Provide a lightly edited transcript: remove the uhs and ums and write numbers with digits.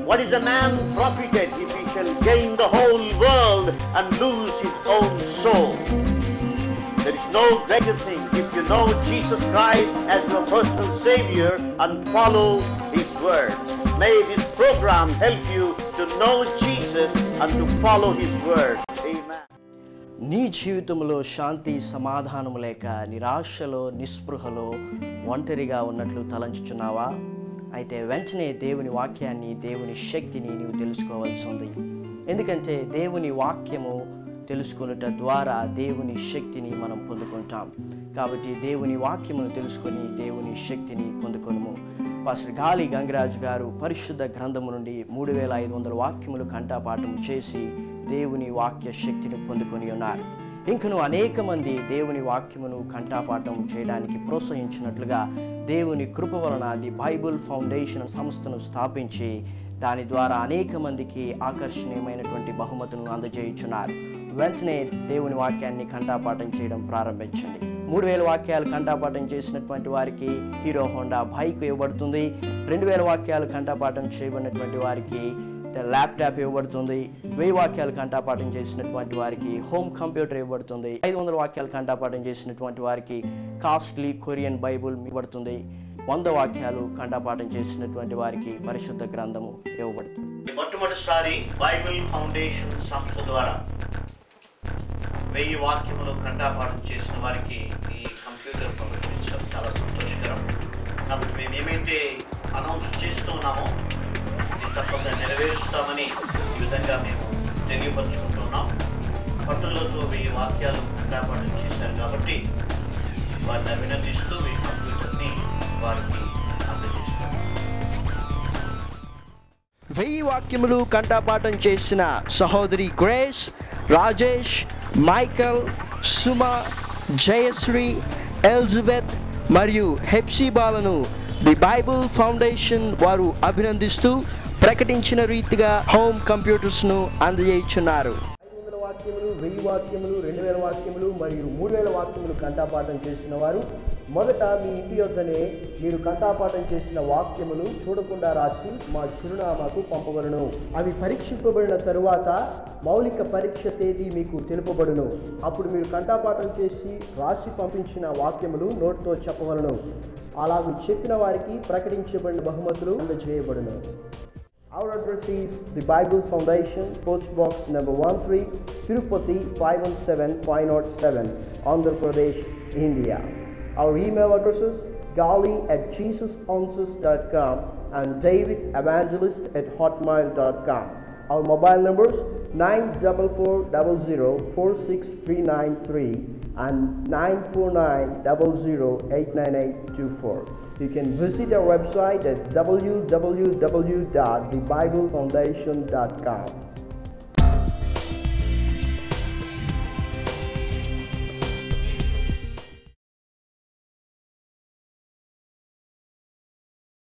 What is a man profited if he shall gain the whole world and lose his own soul? There is no greater thing if you know Jesus Christ as your personal Savior and follow His word. May this program help you to know Jesus and to follow His word. Amen. నీ జీవితంలో శాంతి సమాధానము లేక నిరాశలో నిస్పృహలో ఒంటరిగా ఉన్నట్లు తలంచుచున్నావా? అయితే వెంటనే దేవుని వాక్యాన్ని, దేవుని శక్తిని నీవు తెలుసుకోవాల్సి ఉంది. ఎందుకంటే దేవుని వాక్యము తెలుసుకొనుట ద్వారా దేవుని శక్తిని మనం పొందుకుంటాం. కాబట్టి దేవుని వాక్యమును తెలుసుకొని దేవుని శక్తిని పొందుకొనుము. పాస్టర్ గాలి గంగరాజు గారు పరిశుద్ధ గ్రంథము నుండి 3500 వాక్యములు కంఠపాఠము చేసి దేవుని వాక్య శక్తిని పొందుకొని ఉన్నారు. ఇంకను అనేక మంది దేవుని వాక్యమును కంఠపాఠం చేయడానికి ప్రోత్సహించినట్లుగా దేవుని కృప వలన ది బైబుల్ ఫౌండేషన్ సంస్థను స్థాపించి దాని ద్వారా అనేక మందికి ఆకర్షణీయమైనటువంటి బహుమతులను అందజేయుచున్నారు. వెంటనే దేవుని వాక్యాన్ని కంఠపాఠం చేయడం ప్రారంభించండి. 3000 వాక్యాలు కంఠపాఠం చేసినటువంటి వారికి హీరో హోండా బైక్ ఇవ్వబడుతుంది. 2000 వాక్యాలు కంఠపాఠం చేయబడినటువంటి వారికి ల్యాప్టాప్ ఇవ్వబడుతుంది. 1000 వాక్యాలు కంఠపాఠం చేసినటువంటి వారికి హోమ్ కంప్యూటర్ ఇవ్వబడుతుంది. 500 వాక్యాలు కంఠపాఠం చేసినటువంటి వారికి కాస్ట్లీ కొరియన్ బైబుల్ ఇవ్వబడుతుంది. 100 వాక్యాలు కంఠపాఠం చేసినటువంటి వారికి పరిశుద్ధ గ్రంథము ఇవ్వబడుతుంది. మొట్టమొదటిసారి బైబిల్ ఫౌండేషన్ సంస్థ ద్వారా 1000 వాక్యములు కంఠపాఠం చేసిన వారికి ఈ కంప్యూటర్ పంపించడం చాలా సంతోషకరం. కాబట్టి మేము ఏమైతే అనౌన్స్ చేస్తున్నామో ఇది తప్పక నెరవేరుస్తామని ఈ విధంగా మేము తెలియపరుచుకుంటున్నాం. పట్టులతో 1000 వాక్యాలు కంఠపాఠం చేశారు కాబట్టి వారిని అభినందిస్తూ ఈ కంప్యూటర్ని వారికి అందజేస్తాం. 1000 వాక్యములు కంఠపాఠం చేసిన సహోదరి Grace, Rajesh, Michael, Suma, Jayashree, Elizabeth మరియు హెప్సిబాలను ది బైబుల్ ఫౌండేషన్ వారు అభినందిస్తూ ప్రకటించిన రీతిగా హోమ్ కంప్యూటర్స్ను అందజేయుచున్నారు. 500 వాక్యములు, 1000 వాక్యములు, 2000 వాక్యములు మరియు 3000 వాక్యములు కంఠపాఠం చేసిన వారు మొదట మీ ఇంటి యొద్దనే మీరు కంఠపాఠం చేసిన వాక్యములు చూడకుండా రాసి మా చిరునామాకు పంపబడును. అవి పరీక్షింపబడిన తరువాత మౌలిక పరీక్ష తేదీ మీకు తెలుపబడును. అప్పుడు మీరు కంఠపాఠం చేసి రాసి పంపించిన వాక్యములు నోటితో చెప్పవలను. అలాగూ చెప్పిన వారికి ప్రకటించబడిన బహుమతులు అందజేయబడును. Our address is the Bible Foundation, Post Box number 13, Tirupati 517507, Andhra Pradesh, India. Our email addresses gali@jesusanswers.com and davidevangelist@hotmail.com. Our mobile numbers 94400 and 94900898824. You can visit our website at www.thebiblefoundation.com.